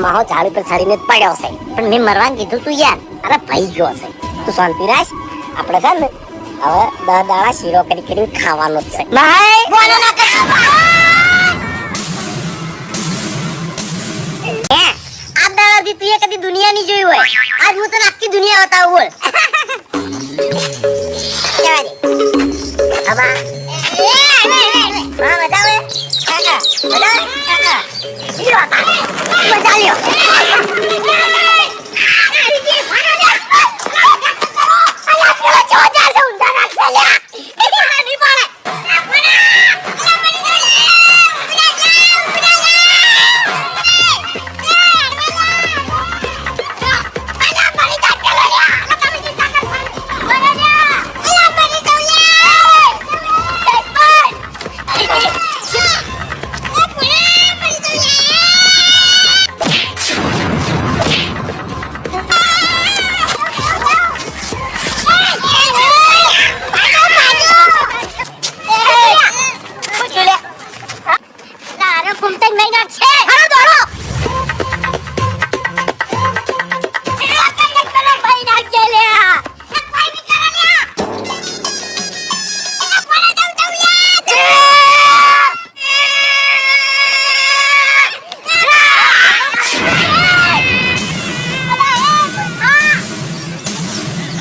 માહો ઝાડ ઉપર ચડીને પડ્યો છે પણ મેં મરવાનું કીધું તું યાર અરે ભાઈ ગયો છે તું શાંતિ રાખ આપણે છે ને હવે 10 દાડા શીરો કરી ખાવાનો જ છે નહીં બોલો ના કર આ દાડાથી તું કદી દુનિયા ની જોઈ હોય આજ હું તને આખી દુનિયા બતાવું બોલ અબા મજા આવે કાકા મજા આવે કાકા મજા લ્યો